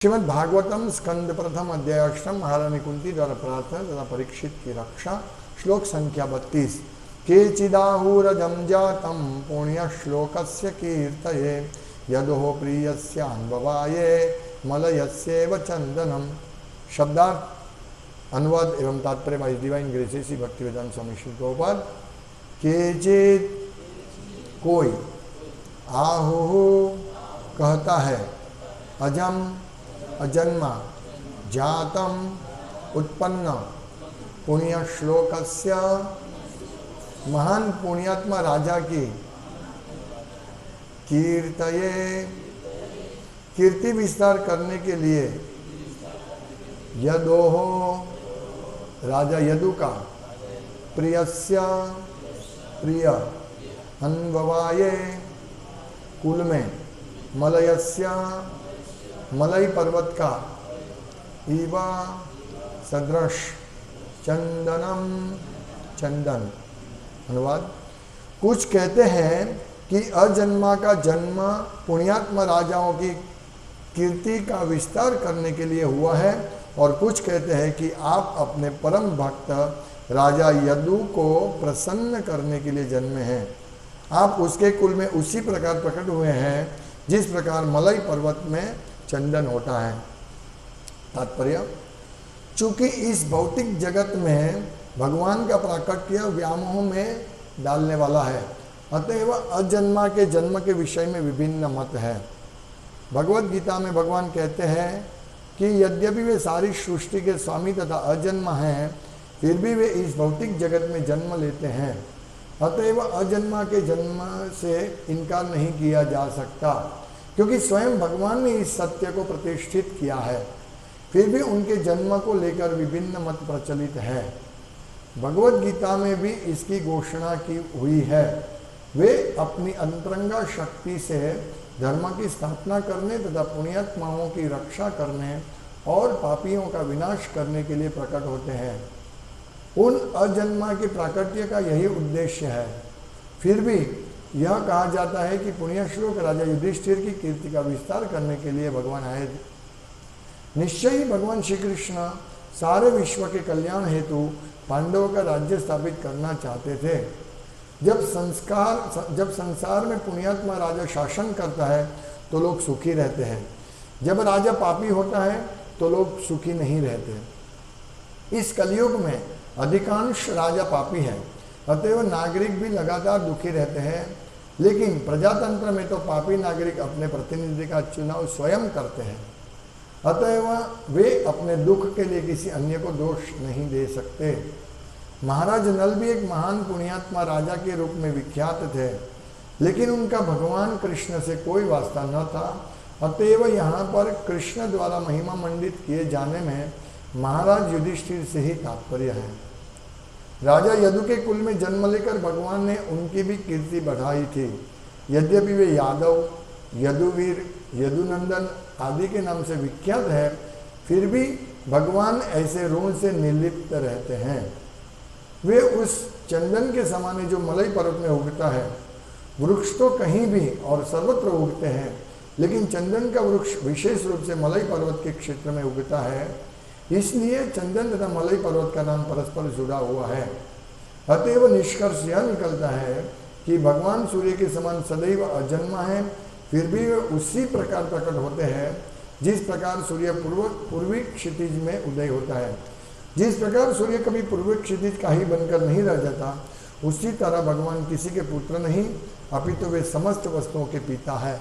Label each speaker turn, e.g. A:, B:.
A: श्रीमद् भागवतम स्कंद प्रथम अध्याय अष्टम महारानी कुंती द्वारा प्रार्थना तथा परीक्षित की रक्षा। श्लोक संख्या 32। केचिदाहुरजं जातं पुण्य श्लोकस्य कीर्तये यदोह प्रियस्यान्ववाये मलयस्येव चंदनम। शब्दार्थ अनुवाद एवं तात्पर्य by divine graces Shri Bhaktivedanta Swami Shri Prabhupada. केचित कोई, आहु कहता है, अजम अजन्मा, जातम उत्पन्न, पुण्य श्लोकस्य महान पुण्यात्मा राजा की कीर्तये कीर्ति विस्तार करने के लिए यदोहो राजा यदु का प्रियस्य प्रिय अन्ववाये कुल में मलयस्य मलय पर्वत का इवा सदृश चंदनम चंदन। अनुवाद। कुछ कहते हैं कि अजन्मा का जन्म पुण्यात्मा राजाओं की कीर्ति का विस्तार करने के लिए हुआ है, और कुछ कहते हैं कि आप अपने परम भक्त राजा यदु को प्रसन्न करने के लिए जन्मे हैं। आप उसके कुल में उसी प्रकार प्रकट हुए हैं जिस प्रकार मलय पर्वत में चंदन होता है। तात्पर्य, चूंकि इस भौतिक जगत में भगवान का प्राकट्य व्यामोह में डालने वाला है, अतएव अजन्मा के जन्म के विषय में विभिन्न मत है। भगवत गीता में भगवान कहते हैं कि यद्यपि वे सारी सृष्टि के स्वामी तथा अजन्मा हैं, फिर भी वे इस भौतिक जगत में जन्म लेते हैं। अतएव अजन्मा के जन्म से इनकार नहीं किया जा सकता, क्योंकि स्वयं भगवान ने इस सत्य को प्रतिष्ठित किया है। फिर भी उनके जन्म को लेकर विभिन्न मत प्रचलित है। भगवत गीता में भी इसकी घोषणा की हुई है। वे अपनी अंतरंगा शक्ति से धर्म की स्थापना करने तथा पुण्यात्माओं की रक्षा करने और पापियों का विनाश करने के लिए प्रकट होते हैं। उन अजन्मा के प्राकट्य का यही उद्देश्य है। फिर भी यह कहा जाता है कि पुण्य श्लोक राजा युधिष्ठिर की कीर्ति का विस्तार करने के लिए भगवान आए थे। निश्चय ही भगवान श्री कृष्ण सारे विश्व के कल्याण हेतु पांडवों का राज्य स्थापित करना चाहते थे। जब संसार में पुण्यात्मा राजा शासन करता है तो लोग सुखी रहते हैं। जब राजा पापी होता है तो लोग सुखी नहीं रहते। इस कलयुग में अधिकांश राजा पापी हैं, अतएव नागरिक भी लगातार दुखी रहते हैं। लेकिन प्रजातंत्र में तो पापी नागरिक अपने प्रतिनिधि का चुनाव स्वयं करते हैं, अतएव वे अपने दुख के लिए किसी अन्य को दोष नहीं दे सकते। महाराज नल भी एक महान पुण्यात्मा राजा के रूप में विख्यात थे, लेकिन उनका भगवान कृष्ण से कोई वास्ता न था। अतएव यहाँ पर कृष्ण द्वारा महिमा मंडित किए जाने में महाराज युधिष्ठिर से ही तात्पर्य है। राजा यदु के कुल में जन्म लेकर भगवान ने उनकी भी कीर्ति बढ़ाई थी। यद्यपि वे यादव, यदुवीर, यदुनंदन आदि के नाम से विख्यात है, फिर भी भगवान ऐसे ऋण से निर्लिप्त रहते हैं। वे उस चंदन के समान जो मलय पर्वत में उगता है। वृक्ष तो कहीं भी और सर्वत्र उगते हैं, लेकिन चंदन का वृक्ष विशेष रूप से मलय पर्वत के क्षेत्र में उगता है, इसलिए चंदन तथा मलय पर्वत का नाम परस्पर जुड़ा हुआ है। अतएव निष्कर्ष यह निकलता है कि भगवान सूर्य के समान सदैव अजन्मा है, फिर भी वे उसी प्रकार प्रकट होते हैं जिस प्रकार सूर्य पूर्वी क्षितिज में उदय होता है। जिस प्रकार सूर्य कभी पूर्वी क्षितिज का ही बनकर नहीं रह जाता, उसी तरह भगवान किसी के पुत्र नहीं, अपितु वे समस्त वस्तुओं के पिता है।